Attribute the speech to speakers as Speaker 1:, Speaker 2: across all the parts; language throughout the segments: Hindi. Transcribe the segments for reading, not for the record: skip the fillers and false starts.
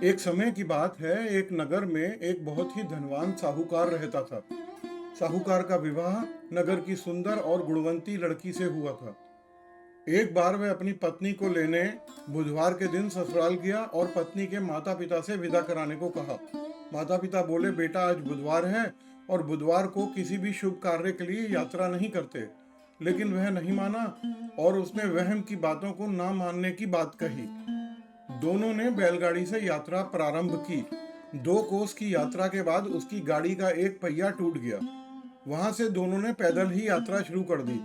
Speaker 1: एक समय की बात है, एक नगर में एक बहुत ही धनवान साहूकार रहता था। साहूकार का विवाह नगर की सुंदर और गुणवंती लड़की से हुआ था। एक बार वह अपनी पत्नी को लेने बुधवार के दिन ससुराल गया और पत्नी के माता पिता से विदा कराने को कहा। माता पिता बोले, बेटा आज बुधवार है और बुधवार को किसी भी शुभ कार्य के लिए यात्रा नहीं करते। लेकिन वह नहीं माना और उसने वहम की बातों को ना मानने की बात कही। दोनों ने बैलगाड़ी से यात्रा प्रारंभ की। 2 कोस की यात्रा के बाद उसकी गाड़ी का एक पहिया टूट गया। वहां से दोनों ने पैदल ही यात्रा शुरू कर दी।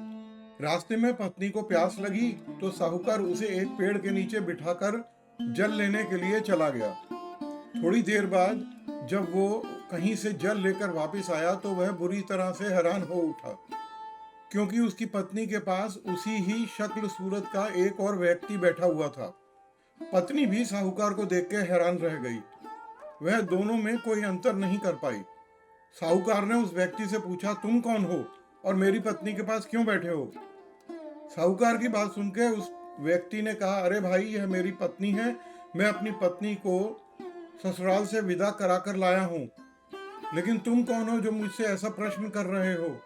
Speaker 1: रास्ते में पत्नी को प्यास लगी तो साहूकार उसे एक पेड़ के नीचे बिठाकर जल लेने के लिए चला गया। थोड़ी देर बाद जब वो कहीं से जल लेकर वापस आया तो वह बुरी तरह से हैरान हो उठा, क्योंकि उसकी पत्नी के पास उसी ही शक्ल सूरत का एक और व्यक्ति बैठा हुआ था। पत्नी भी साहूकार को देख के हैरान रह गई। वह दोनों में कोई अंतर नहीं कर पाई। साहूकार ने उस व्यक्ति से पूछा, तुम कौन हो और मेरी पत्नी के पास क्यों बैठे हो? साहूकार की बात सुनकर उस व्यक्ति ने कहा, अरे भाई, यह मेरी पत्नी है। मैं अपनी पत्नी को ससुराल से विदा कराकर लाया हूँ। लेकिन तुम कौन हो जो मुझसे ऐसा प्रश्न कर रहे हो?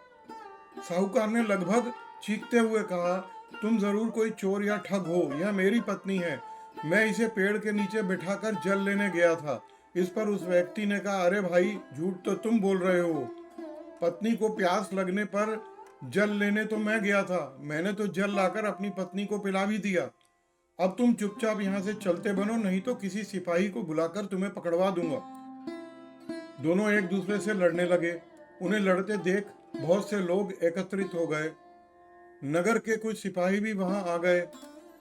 Speaker 1: साहूकार ने लगभग चीखते हुए कहा, तुम जरूर कोई चोर या ठग हो। यह मेरी पत्नी है। मैं इसे पेड़ के नीचे बिठाकर जल लेने गया था। इस पर उस व्यक्ति ने कहा, अरे भाई, झूठ तो तुम बोल रहे हो। पत्नी को प्यास लगने पर जल लेने तो मैं गया था। मैंने तो जल लाकर अपनी पत्नी को पिला भी दिया। अब तुम चुपचाप यहाँ से चलते बनो, नहीं तो किसी सिपाही को बुलाकर तुम्हें पकड़वा दूंगा। दोनों एक दूसरे से लड़ने लगे। उन्हें लड़ते देख बहुत से लोग एकत्रित हो गए। नगर के कुछ सिपाही भी वहां आ गए।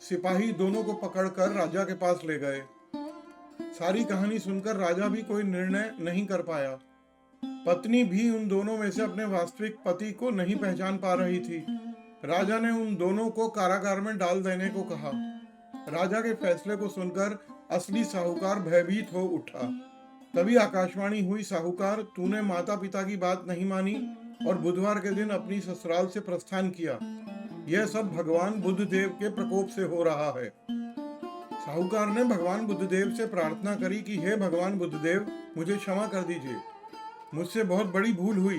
Speaker 1: सिपाही दोनों को पकड़कर राजा के पास ले गए। सारी कहानी सुनकर राजा भी कोई निर्णय नहीं कर पाया। पत्नी भी उन दोनों में से अपने वास्तविक पति को नहीं पहचान पा रही थी। राजा ने उन दोनों को कारागार में डाल देने को कहा। राजा के फैसले को सुनकर असली साहूकार भयभीत हो उठा। तभी आकाशवाणी हुई, साहूकार, तूने माता पिता की बात नहीं मानी और बुधवार के दिन अपनी ससुराल से प्रस्थान किया। यह सब भगवान बुद्ध देव के प्रकोप से हो रहा है। साहूकार ने भगवान बुद्ध देव से प्रार्थना करी कि हे भगवान बुद्ध देव, मुझे क्षमा कर दीजिए। मुझसे बहुत बड़ी भूल हुई।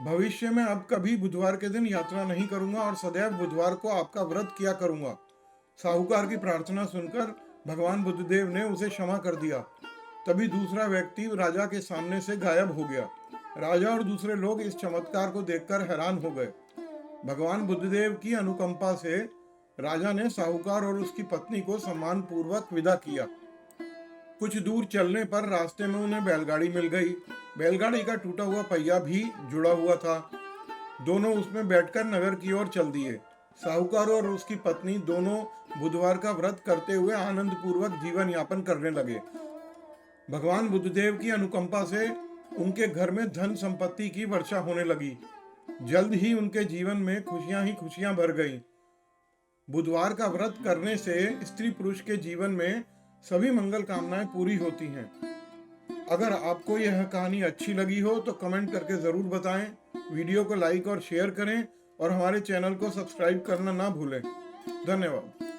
Speaker 1: भविष्य में अब कभी बुधवार के दिन यात्रा नहीं करूंगा और सदैव बुधवार को आपका व्रत किया करूंगा। साहूकार की प्रार्थना सुनकर भगवान बुद्धदेव ने उसे क्षमा कर दिया। तभी दूसरा व्यक्ति राजा के सामने से गायब हो गया। राजा और दूसरे लोग इस चमत्कार को देखकर हैरान हो गए। भगवान बुद्धदेव की अनुकंपा से राजा ने साहूकार और उसकी पत्नी को सम्मान पूर्वक विदा किया। कुछ दूर चलने पर रास्ते में उन्हें बैलगाड़ी मिल गई। बैलगाड़ी का टूटा हुआ पहिया भी जुड़ा हुआ था। दोनों उसमें बैठकर नगर की ओर चल दिए। साहूकार और उसकी पत्नी दोनों बुधवार का व्रत करते हुए आनंद पूर्वक जीवन यापन करने लगे। भगवान बुद्धदेव की अनुकंपा से उनके घर में धन संपत्ति की वर्षा होने लगी। जल्द ही उनके जीवन में खुशियां ही खुशियां भर गईं। बुधवार का व्रत करने से स्त्री पुरुष के जीवन में सभी मंगल कामनाएं पूरी होती हैं। अगर आपको यह कहानी अच्छी लगी हो तो कमेंट करके जरूर बताएं। वीडियो को लाइक और शेयर करें और हमारे चैनल को सब्सक्राइब करना ना भूलें। धन्यवाद।